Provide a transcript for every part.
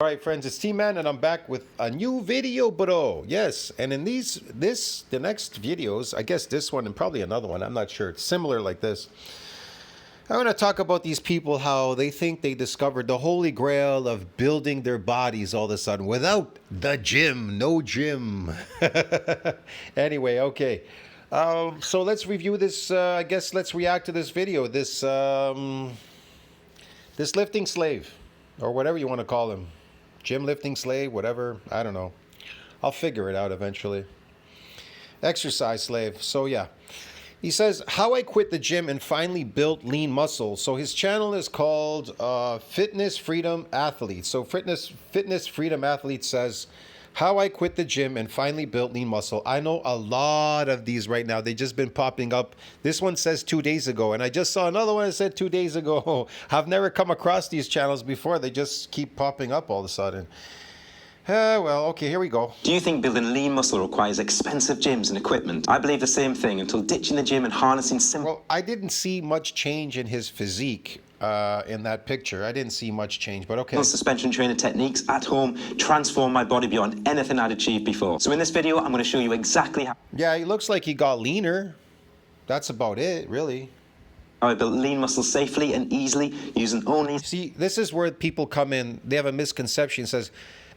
All right, friends, it's T-Man, and I'm back with a new video, bro. Yes, and in the next videos, I guess this one and probably another one, I'm not sure, it's similar like this. I want to talk about these people, how they think they discovered the holy grail of building their bodies all of a sudden without the gym, no gym. Anyway, okay. So let's review this, I guess let's react to this video, this lifting slave, or whatever you want to call him. Gym lifting slave, whatever, I don't know. I'll figure it out eventually. Exercise slave. So yeah. He says, how I quit the gym and finally built lean muscle. So his channel is called Fitness Freedom Athlete. So Fitness Freedom Athlete says, how I quit the gym and finally built lean muscle. I know a lot of these right now. They just been popping up. This one says 2 days ago, and I just saw another one that said 2 days ago. I've never come across these channels before. They just keep popping up all of a sudden. Well, okay, here we go. Do you think building lean muscle requires expensive gyms and equipment? I believe the same thing until ditching the gym and harnessing simple... Well, I didn't see much change in his physique in that picture. I didn't see much change, but okay. Suspension trainer techniques at home transform my body beyond anything I'd achieved before. So in this video, I'm going to show you exactly how... Yeah, he looks like he got leaner. That's about it, really. How I built lean muscle safely and easily using only... See, this is where people come in. They have a misconception. It says,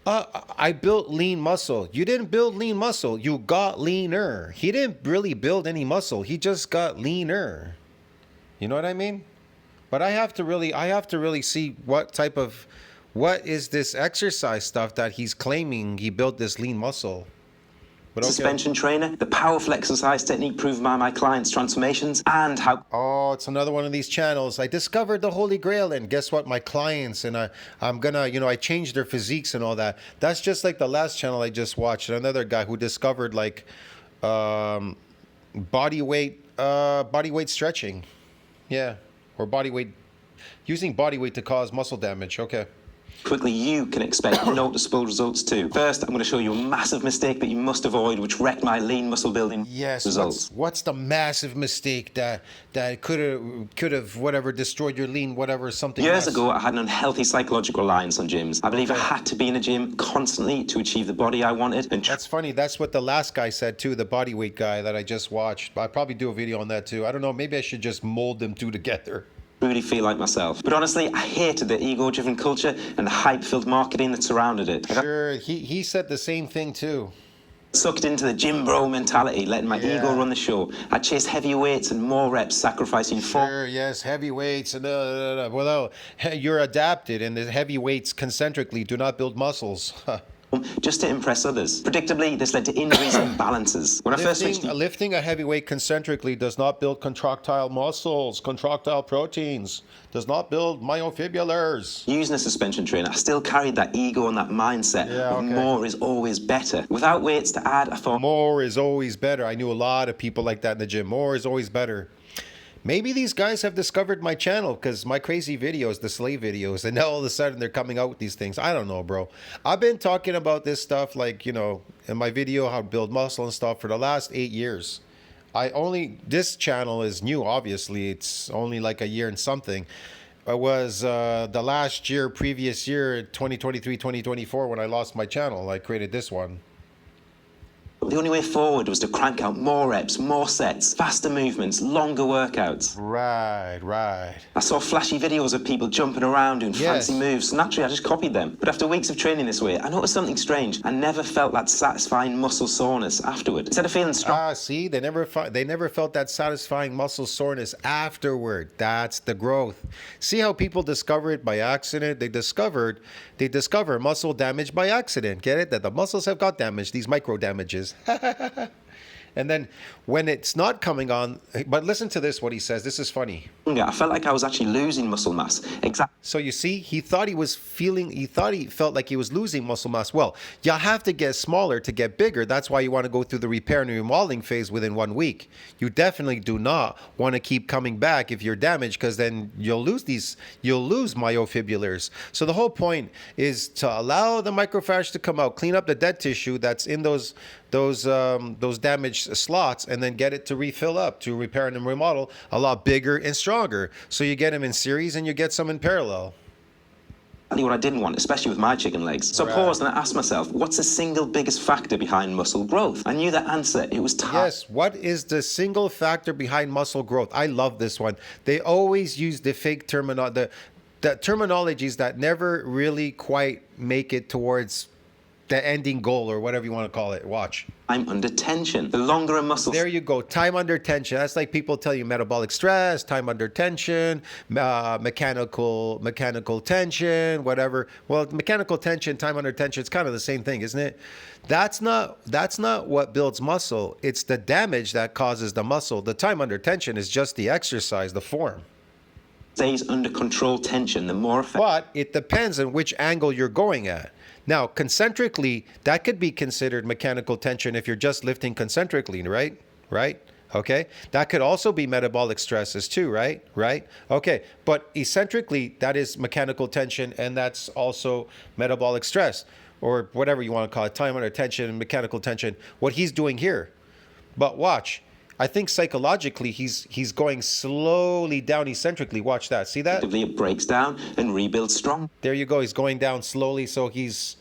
I built lean muscle. You didn't build lean muscle. You got leaner. He didn't really build any muscle. He just got leaner. You know what I mean? But I have to really see what is this exercise stuff that he's claiming he built this lean muscle. But okay. Suspension trainer, the powerful exercise technique proved by my clients' transformations, and how... Oh, it's another one of these channels. I discovered the Holy Grail, and guess what? My clients, and I'm gonna, I changed their physiques and all that. That's just like the last channel I just watched. Another guy who discovered like body weight stretching. Yeah, or using body weight to cause muscle damage. Okay. Quickly you can expect noticeable results too. First, I'm going to show you a massive mistake that you must avoid, which wrecked my lean muscle building results. What's the massive mistake that could have whatever destroyed your lean something? Years ago, I had an unhealthy psychological reliance on gyms. I believe I had to be in a gym constantly to achieve the body I wanted. And that's funny. That's what the last guy said too. The body weight guy that I just watched. I'll probably do a video on that too. I don't know. Maybe I should just mold them two together. Really feel like myself. But honestly, I hated the ego-driven culture and the hype-filled marketing that surrounded it. Sure, he said the same thing too. Sucked into the gym bro mentality, letting my ego run the show. I chased heavy weights and more reps, sacrificing yes, heavy weights and well, you're adapted, and the heavy weights concentrically do not build muscles. Just to impress others. Predictably, this led to injuries and imbalances. When lifting a heavy weight concentrically does not build contractile muscles, contractile proteins, does not build myofibulars. Using a suspension trainer, I still carried that ego and that mindset. Yeah, okay. More is always better. Without weights to add, I thought... More is always better. I knew a lot of people like that in the gym. More is always better. Maybe these guys have discovered my channel because my crazy videos, the slave videos, and now all of a sudden they're coming out with these things. I don't know, bro. I've been talking about this stuff like, in my video, how to build muscle and stuff for the last 8 years. This channel is new, obviously. It's only like a year and something. It was the last year, previous year, 2023, 2024, when I lost my channel. I created this one. The only way forward was to crank out more reps, more sets, faster movements, longer workouts. Right. I saw flashy videos of people jumping around doing fancy moves, so naturally I just copied them. But after weeks of training this way, I noticed something strange. I never felt that satisfying muscle soreness afterward. Instead of feeling strong... See, they never felt that satisfying muscle soreness afterward. That's the growth. See how people discover it by accident? They discover muscle damage by accident. Get it? That the muscles have got damaged, these micro damages. And then when it's not coming on, but listen to this, what he says. This is funny. Yeah, I felt like I was actually losing muscle mass. Exactly. So you see, he thought he felt like he was losing muscle mass. Well, you have to get smaller to get bigger. That's why you want to go through the repair and remodeling phase within 1 week. You definitely do not want to keep coming back if you're damaged, because then you'll lose myofibulars. So the whole point is to allow the microfascia to come out, clean up the dead tissue that's in those damaged slots, and then get it to refill up, to repair and remodel a lot bigger and stronger. So you get them in series and you get some in parallel. What I didn't want, especially with my chicken legs. So I Right. paused and I asked myself, what's the single biggest factor behind muscle growth? I knew that answer. It was time. Yes, what is the single factor behind muscle growth? I love this one. They always use the fake the terminologies that never really quite make it towards the ending goal or whatever you want to call it. Watch. I'm under tension. The longer a muscle... There you go. Time under tension. That's like people tell you metabolic stress, time under tension, mechanical tension, whatever. Well, mechanical tension, time under tension, it's kind of the same thing, isn't it? That's not what builds muscle. It's the damage that causes the muscle. The time under tension is just the exercise, the form. stays under controlled tension, the more effective... But it depends on which angle you're going at. Now, concentrically, that could be considered mechanical tension if you're just lifting concentrically, right? Right? Okay. That could also be metabolic stresses too, right? Right? Okay. But eccentrically, that is mechanical tension, and that's also metabolic stress, or whatever you want to call it, time under tension and mechanical tension, what he's doing here. But watch. I think psychologically he's going slowly down eccentrically. Watch that. See that? It breaks down and rebuilds strong. There you go. He's going down slowly, so it's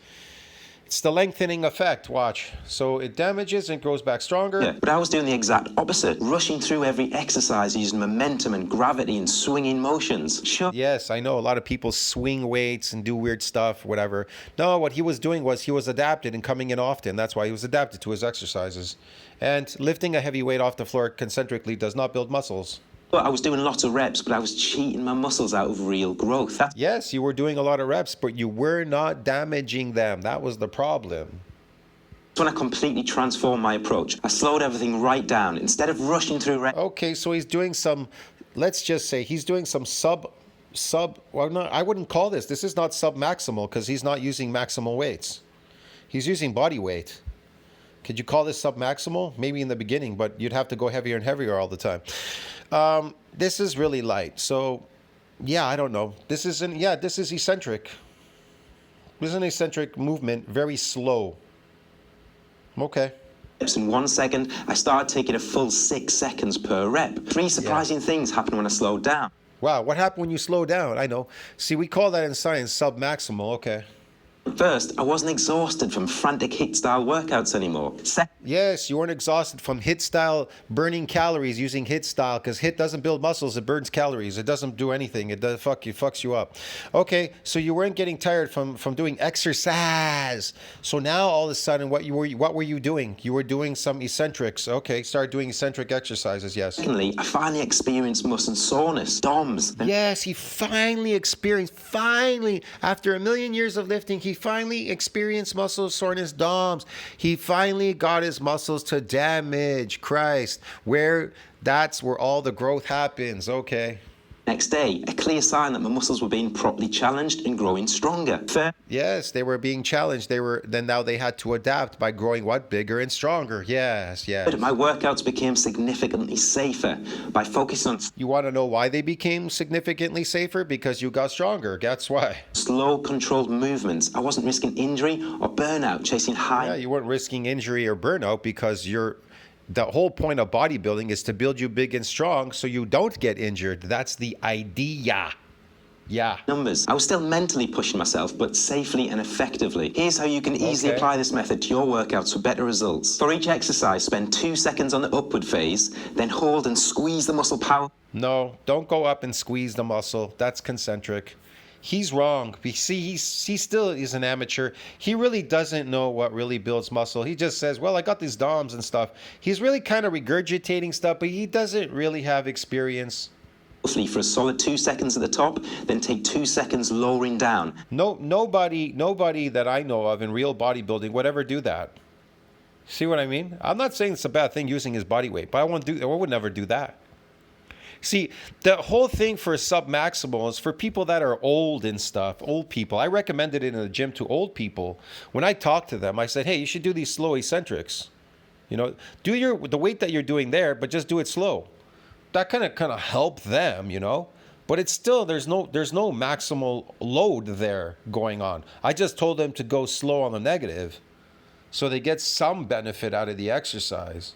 the lengthening effect. Watch. So it damages and grows back stronger. Yeah, but I was doing the exact opposite, rushing through every exercise using momentum and gravity and swinging motions. Sure. Yes, I know a lot of people swing weights and do weird stuff, whatever. No, what he was doing was he was adapted and coming in often. That's why he was adapted to his exercises. And lifting a heavy weight off the floor concentrically does not build muscles. Well, I was doing lots of reps, but I was cheating my muscles out of real growth. Yes, you were doing a lot of reps, but you were not damaging them. That was the problem. That's when I completely transformed my approach. I slowed everything right down. Instead of rushing through reps... Okay, so he's doing some, let's just say, he's doing some well, no, I wouldn't call this. This is not submaximal because he's not using maximal weights. He's using body weight. Could you call this submaximal? Maybe in the beginning, but you'd have to go heavier and heavier all the time. This is really light. So, yeah, I don't know. This is eccentric. This is an eccentric movement, very slow. Okay. In 1 second, I started taking a full 6 seconds per rep. 3 surprising things happened when I slowed down. Wow, what happened when you slow down? I know. See, we call that in science submaximal. Okay. First, I wasn't exhausted from frantic HIIT-style workouts anymore. Yes, you weren't exhausted from HIIT-style burning calories using HIIT-style, because HIIT doesn't build muscles, it burns calories. It doesn't do anything. It does fucks you up. Okay, so you weren't getting tired from doing exercise. So now all of a sudden, what were you doing? You were doing some eccentrics. Okay, start doing eccentric exercises. Yes. Secondly, I finally experienced muscle soreness, DOMS. Yes, he finally after a million years of lifting, he finally experienced muscle soreness, DOMS. He finally got his muscles to damage. Christ, that's where all the growth happens. Okay. Next day, a clear sign that my muscles were being properly challenged and growing stronger. Yes, they were being challenged. Now they had to adapt by growing what? Bigger and stronger. Yes. My workouts became significantly safer by focusing on... You want to know why they became significantly safer? Because you got stronger. That's why. Slow, controlled movements. I wasn't risking injury or burnout chasing high... Yeah, you weren't risking injury or burnout because the whole point of bodybuilding is to build you big and strong so you don't get injured. That's the idea. Yeah. Numbers. I was still mentally pushing myself, but safely and effectively. Here's how you can easily apply this method to your workouts for better results. For each exercise, spend 2 seconds on the upward phase, then hold and squeeze the muscle power. No, don't go up and squeeze the muscle. That's concentric. He's wrong. See, he still is an amateur. He really doesn't know what really builds muscle. He just says, well, I got these DOMs and stuff. He's really kind of regurgitating stuff, but he doesn't really have experience. For a solid 2 seconds at the top, then take 2 seconds lowering down. Nobody that I know of in real bodybuilding would ever do that. See what I mean? I'm not saying it's a bad thing using his body weight, but I would never do that. See, the whole thing for submaximal is for people that are old and stuff, old people. I recommended it in the gym to old people. When I talked to them, I said, hey, you should do these slow eccentrics. You know, do the weight that you're doing there, but just do it slow. That kind of help them, you know. But it's still, there's no maximal load there going on. I just told them to go slow on the negative so they get some benefit out of the exercise.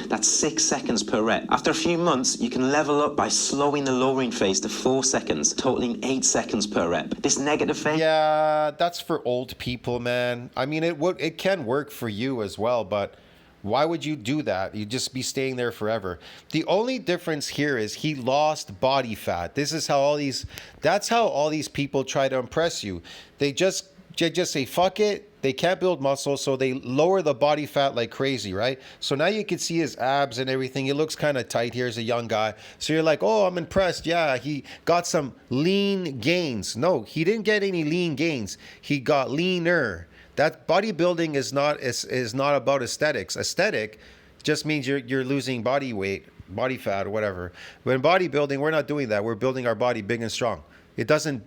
That's 6 seconds per rep. After a few months, you can level up by slowing the lowering phase to 4 seconds, totaling 8 seconds per rep. This negative phase... Yeah, that's for old people, man. I mean, it can work for you as well, but why would you do that? You'd just be staying there forever. The only difference here is he lost body fat. That's how all these people try to impress you. They just say, fuck it. They can't build muscle, so they lower the body fat like crazy, right? So now you can see his abs and everything. He looks kind of tight here as a young guy. So you're like, oh, I'm impressed. Yeah, he got some lean gains. No, he didn't get any lean gains. He got leaner. That bodybuilding is not about aesthetics. Aesthetic just means you're losing body weight, body fat, or whatever. But in bodybuilding, we're not doing that. We're building our body big and strong. It doesn't...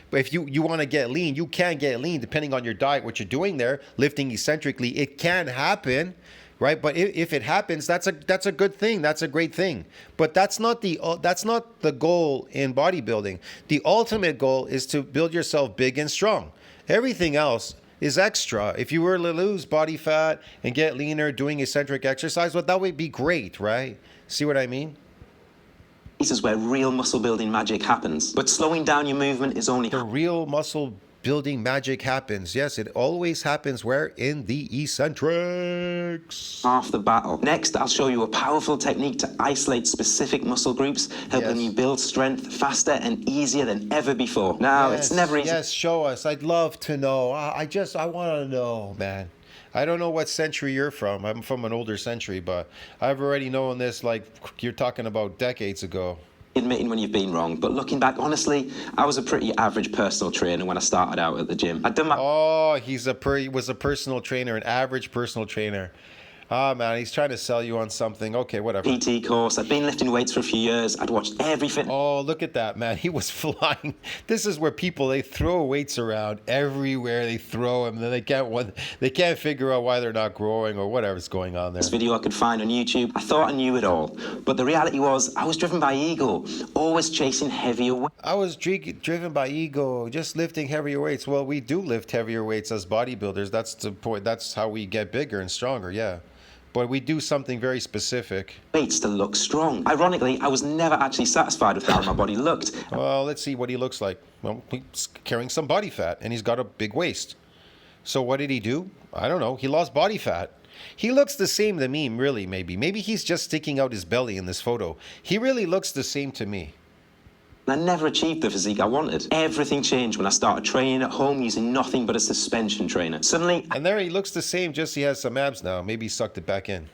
But if you want to get lean, you can get lean depending on your diet, what you're doing there, lifting eccentrically. It can happen, right? But if it happens, that's a good thing. That's a great thing. But that's not the goal in bodybuilding. The ultimate goal is to build yourself big and strong. Everything else is extra. If you were to lose body fat and get leaner doing eccentric exercise, well, that would be great, right? See what I mean? This is where real muscle building magic happens. But slowing down your movement is only... The real muscle building magic happens. Yes, it always happens where? In the eccentrics. Half the battle. Next, I'll show you a powerful technique to isolate specific muscle groups, helping you build strength faster and easier than ever before. Now, it's never easy. Yes, show us. I'd love to know. I want to know, man. I don't know what century you're from. I'm from an older century, but I've already known this like you're talking about decades ago. Admitting when you've been wrong, but looking back, honestly, I was a pretty average personal trainer when I started out at the gym. I'd done my... Oh, he was a personal trainer, an average personal trainer. Ah, man, he's trying to sell you on something. Okay, whatever. PT course. I'd been lifting weights for a few years. I'd watched everything. Oh, look at that, man. He was flying. This is where people, they throw weights around everywhere. They throw them, and then they can't figure out why they're not growing or whatever's going on there. This video I could find on YouTube. I thought I knew it all, but the reality was I was driven by ego, always chasing heavier weights. I was driven by ego, just lifting heavier weights. Well, we do lift heavier weights as bodybuilders. That's the point. That's how we get bigger and stronger, yeah. But we do something very specific. Weights to look strong. Ironically, I was never actually satisfied with how my body looked. Well, let's see what he looks like. Well, he's carrying some body fat, and he's got a big waist. So what did he do? I don't know. He lost body fat. He looks the same to me, really, maybe. Maybe he's just sticking out his belly in this photo. He really looks the same to me. I never achieved the physique I wanted. Everything changed when I started training at home using nothing but a suspension trainer. Suddenly... And there he looks the same, just he has some abs now. Maybe he sucked it back in.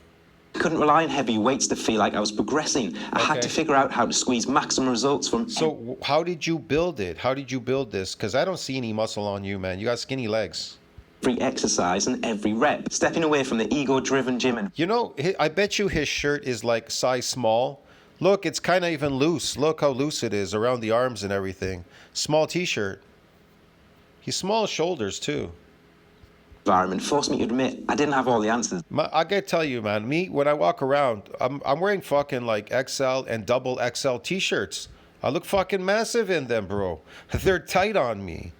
I couldn't rely on heavy weights to feel like I was progressing. I had to figure out how to squeeze maximum results from... So how did you build it? How did you build this? Because I don't see any muscle on you, man. You got skinny legs. Every exercise and every rep. Stepping away from the ego-driven gym and... You know, I bet you his shirt is like size small. Look, it's kind of even loose. Look how loose it is around the arms and everything. Small t-shirt. He's small shoulders too. Environment forced me to admit I didn't have all the answers. I gotta tell you, man, me, when I walk around, I'm wearing fucking like XL and double XL t-shirts. I look fucking massive in them, bro. They're tight on me.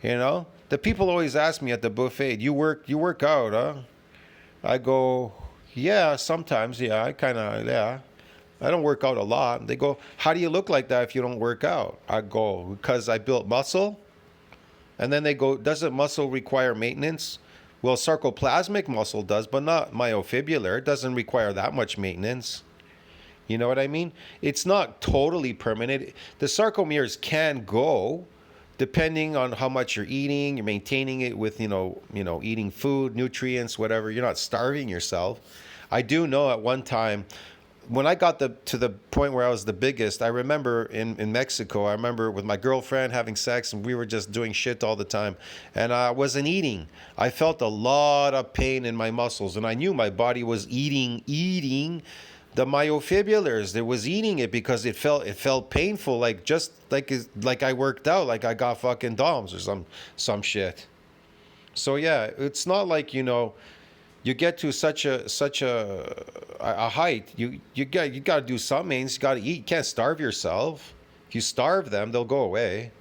You know? The people always ask me at the buffet, you work out, huh? I go, yeah, sometimes, yeah, yeah. I don't work out a lot. They go, how do you look like that if you don't work out? I go, because I built muscle. And then they go, doesn't muscle require maintenance? Well, sarcoplasmic muscle does, but not myofibrillar. It doesn't require that much maintenance. You know what I mean? It's not totally permanent. The sarcomeres can go, depending on how much you're eating. You're maintaining it with, eating food, nutrients, whatever. You're not starving yourself. I do know at one time, when I got to the point where I was the biggest, I remember in Mexico, I remember with my girlfriend having sex, and we were just doing shit all the time. And I wasn't eating. I felt a lot of pain in my muscles, and I knew my body was eating the myofibrillars. It was eating it because it felt painful, like I worked out, like I got fucking DOMs or some shit. So yeah, it's not like, you get to such a height, you got to do some maintenance. You got to eat. You can't starve yourself. If you starve them, they'll go away.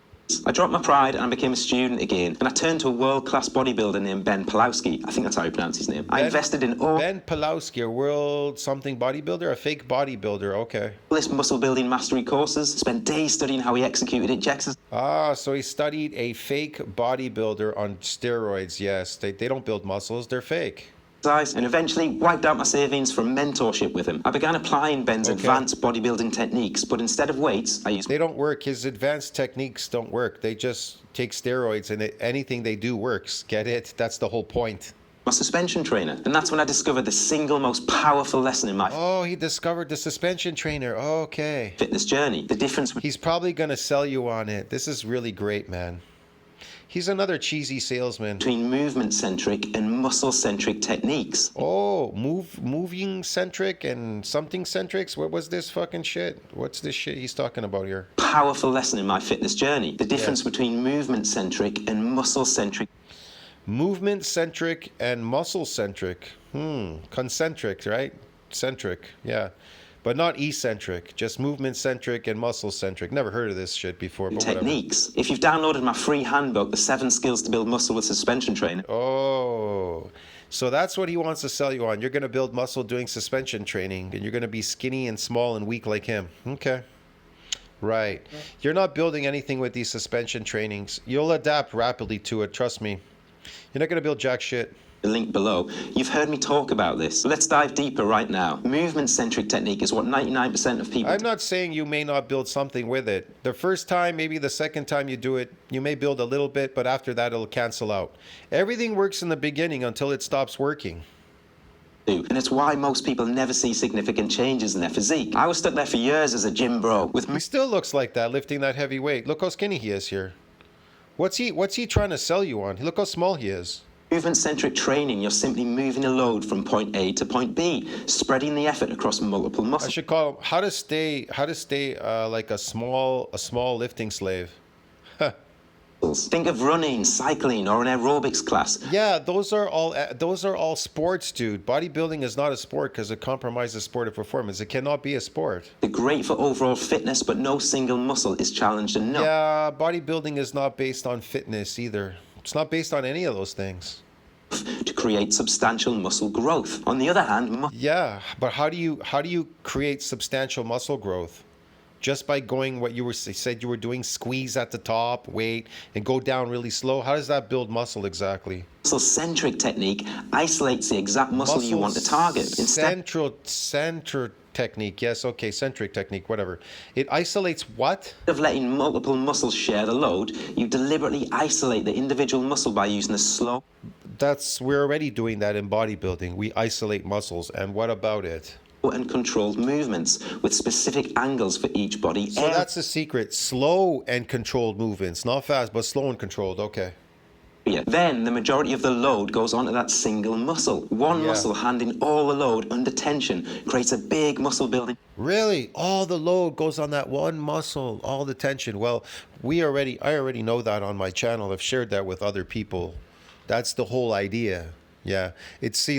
I dropped my pride and I became a student again, and I turned to a world-class bodybuilder named Ben Pawlowski. I think that's how you pronounce his name. I invested in all Ben Pawlowski, a world something bodybuilder, a fake bodybuilder. Okay. this muscle building mastery courses, spent days studying how he executed it, exercise Ah, so he studied a fake bodybuilder on steroids. Yes, they don't build muscles, they're fake. and eventually wiped out my savings from mentorship with him. I began applying Ben's advanced bodybuilding techniques, but instead of weights, I used... They don't work. His advanced techniques don't work. They just take steroids and anything they do works. Get it? That's the whole point. My suspension trainer, and that's when I discovered the single most powerful lesson in my Oh, he discovered the suspension trainer. Okay. fitness journey. The difference He's probably going to sell you on it. This is really great, man. He's another cheesy salesman. between movement-centric and muscle-centric techniques. Oh, moving centric and something centrics. What was this fucking shit? What's this shit he's talking about here? Powerful lesson in my fitness journey. The difference between movement-centric and muscle-centric. Movement centric and muscle centric. Concentric, right? Centric, yeah. But not eccentric, just movement centric and muscle centric. Never heard of this shit before, but techniques. If you've downloaded my free handbook, The 7 Skills to Build Muscle with Suspension Training. Oh, so that's what he wants to sell you on. You're going to build muscle doing suspension training, and you're going to be skinny and small and weak like him. Okay. Right. You're not building anything with these suspension trainings. You'll adapt rapidly to it, trust me. You're not going to build jack shit. The link below. You've heard me talk about this. Let's dive deeper right now. Movement-centric technique is what 99% of people... I'm not saying you may not build something with it. The first time, maybe the second time you do it, you may build a little bit, but after that it'll cancel out. Everything works in the beginning until it stops working. And it's why most people never see significant changes in their physique. I was stuck there for years as a gym bro. He still looks like that, lifting that heavy weight. Look how skinny he is here. What's he trying to sell you on? Look how small he is. Movement-centric training, you're simply moving a load from point A to point B, spreading the effort across multiple I muscles. should call him how to stay like a small lifting slave. Think of running, cycling, or an aerobics class. Yeah, those are all sports, dude. Bodybuilding is not a sport because it compromises sportive performance. It cannot be a sport. They're great for overall fitness, but no single muscle is challenged enough. Yeah, bodybuilding is not based on fitness either. It's not based on any of those things. To create substantial muscle growth. On the other hand, Yeah, but how do you create substantial muscle growth? Just by going what you said you were doing, squeeze at the top, wait, and go down really slow. How does that build muscle exactly? muscle-centric technique isolates the exact muscle you want to target. Central technique. Yes, okay, centric technique, whatever. It isolates what? Instead of letting multiple muscles share the load, you deliberately isolate the individual muscle by using a slow... We're already doing that in bodybuilding. We isolate muscles. And what about it? and controlled movements with specific angles for each body. So that's the secret. Slow and controlled movements. Not fast, but slow and controlled. Okay. Then the majority of the load goes onto that single muscle. One muscle handling all the load under tension creates a big muscle building. Really? All the load goes on that one muscle, all the tension. Well, I already know that on my channel. I've shared that with other people. That's the whole idea. Yeah.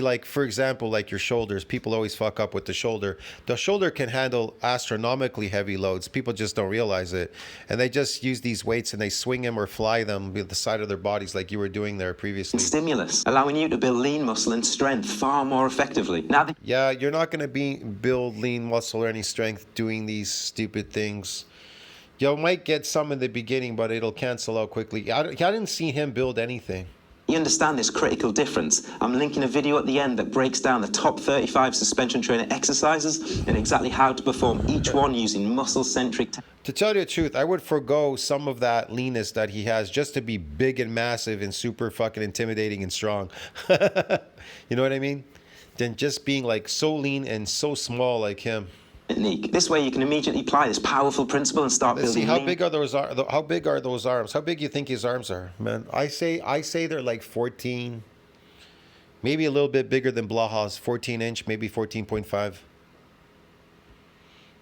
Like, for example, like your shoulders, people always fuck up with the shoulder. The shoulder can handle astronomically heavy loads. People just don't realize it. And they just use these weights and they swing them or fly them with the side of their bodies like you were doing there previously. Stimulus, allowing you to build lean muscle and strength far more effectively. Yeah, you're not going to build lean muscle or any strength doing these stupid things. You might get some in the beginning, but it'll cancel out quickly. I didn't see him build anything. You understand this critical difference? I'm linking a video at the end that breaks down the top 35 suspension trainer exercises and exactly how to perform each one using muscle-centric... To tell you the truth, I would forgo some of that leanness that he has just to be big and massive and super fucking intimidating and strong. You know what I mean? Than just being like so lean and so small like him. Technique. This way you can immediately apply this powerful principle and start building. See how big are those arms? How big are those arms? How big do you think his arms are, man? I say they're like 14, maybe a little bit bigger than Blaha's 14-inch, maybe 14.5.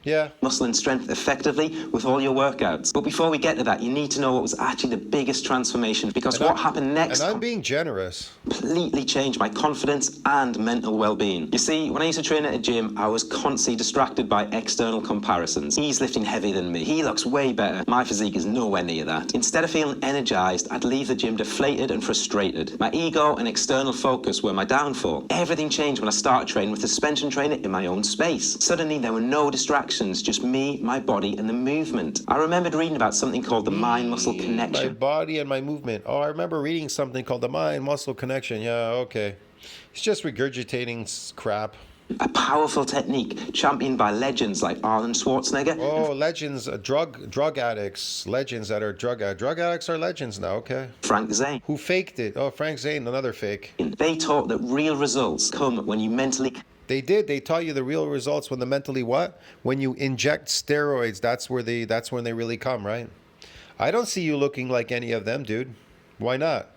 Yeah. muscle and strength effectively with all your workouts. But before we get to that, you need to know what was actually the biggest transformation, because what happened next And I'm being generous. completely changed my confidence and mental well-being. You see, when I used to train at a gym, I was constantly distracted by external comparisons. He's lifting heavier than me. He looks way better. My physique is nowhere near that. Instead of feeling energized, I'd leave the gym deflated and frustrated. My ego and external focus were my downfall. Everything changed when I started training with a suspension trainer in my own space. Suddenly, there were no distractions, just me, my body, and the movement. I remembered reading about something called the mind-muscle My connection. body and my movement. Oh, I remember reading something called the mind-muscle connection. Yeah, okay. It's just regurgitating crap. A powerful technique championed by legends like Arnold Schwarzenegger. Oh, legends, drug addicts, legends that are drug addicts are legends now. Okay. Frank Zane. Who faked it? Oh, Frank Zane, another fake. They taught that real results come when you mentally They did. They taught you the real results when the mentally what? When you inject steroids, that's when they really come, right? I don't see you looking like any of them, dude. Why not?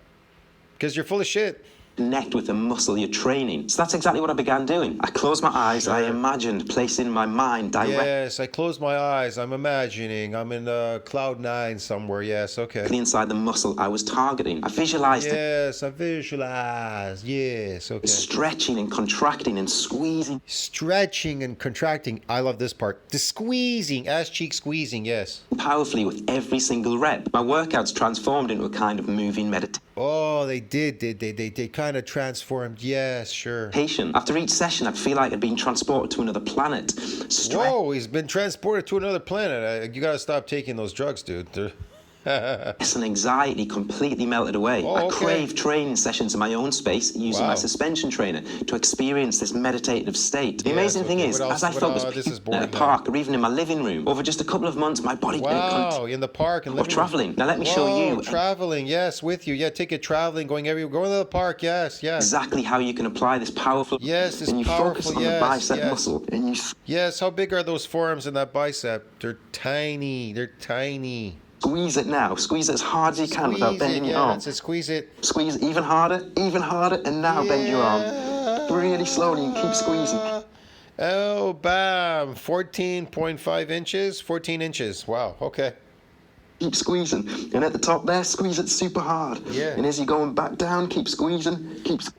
Because you're full of shit. connect with the muscle you're training. So that's exactly what I began doing. I closed my eyes, I imagined placing my mind directly Yes, I close my eyes. I'm imagining. I'm in cloud nine somewhere. Yes, okay. inside the muscle I was targeting. I visualized it Yes, I visualize. Yes, okay. stretching and contracting and squeezing. Stretching and contracting. I love this part. The squeezing, ass cheek squeezing. Yes. Powerfully with every single rep. My workouts transformed into a kind of moving meditation. Oh, they did. They kind of transformed. Yes, sure. After each session, I'd feel like I'd been transported to another planet. Whoa, he's been transported to another planet. You gotta stop taking those drugs, dude. Stress and anxiety completely melted away. Oh, I okay. craved training sessions in my own space using my Wow. suspension trainer to experience this meditative state. The Yes, amazing thing okay. is, What else- as I what- focused this is at boring a now. park or even in my living room, over just a couple of months, my body Wow, in the park and or traveling. Now let me show you traveling. Yes, with you. Yeah, take it traveling, going everywhere, going to the park. Yes, yes. exactly how you can apply this powerful. Yes, this and you focus powerful, on yes, the bicep yes. muscle, and you Yes, how big are those forearms in that bicep? They're tiny. They're tiny. squeeze it now. Squeeze it as hard as you can without bending your yeah, arm. that's it. Squeeze it. Squeeze it even harder, and now bend your arm. Really slowly and keep squeezing. Oh, bam. 14.5 inches. 14 inches. Wow, okay. Keep squeezing. And at the top there, squeeze it super hard. Yeah. And as you're going back down, keep squeezing.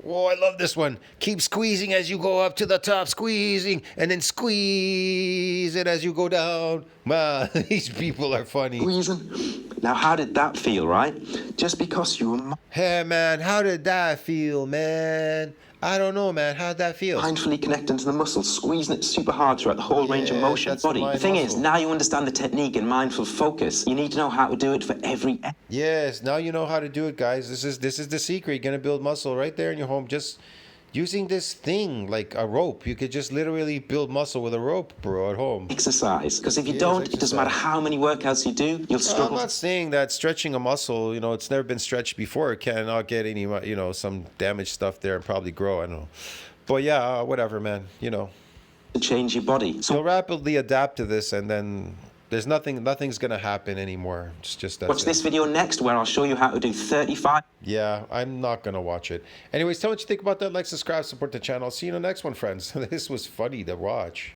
Whoa, I love this one. Keep squeezing as you go up to the top, squeezing, and then squeeze it as you go down. Man, these people are funny. Squeezing. Now, how did that feel, right? Just because you were Hey, man, how did that feel, man? I don't know, man. How'd that feel? mindfully connecting to the muscle, squeezing it super hard throughout the whole range of Yeah, motion that's the body. The mind thing is, muscle. now you understand the technique and mindful focus. You need to know how to do it for every Yes, now you know how to do it, guys. This is the secret. You're gonna build muscle right there in your home, just using this thing like a rope. You could just literally build muscle with a rope, bro, at home. exercise. Because if you Yes, don't, it doesn't matter exercise. how many workouts you do, you'll I'm struggle. not saying that stretching a muscle, it's never been stretched before. It cannot get any, some damaged stuff there and probably grow. I don't know. But yeah, whatever, man. to change your body. So You'll rapidly adapt to this, and then nothing's gonna happen anymore. It's just that. watch this video next where I'll show you how to do 35. Yeah, I'm not gonna watch it. Anyways, tell me what you think about that. Like, subscribe, support the channel. See you in the next one, friends. This was funny to watch.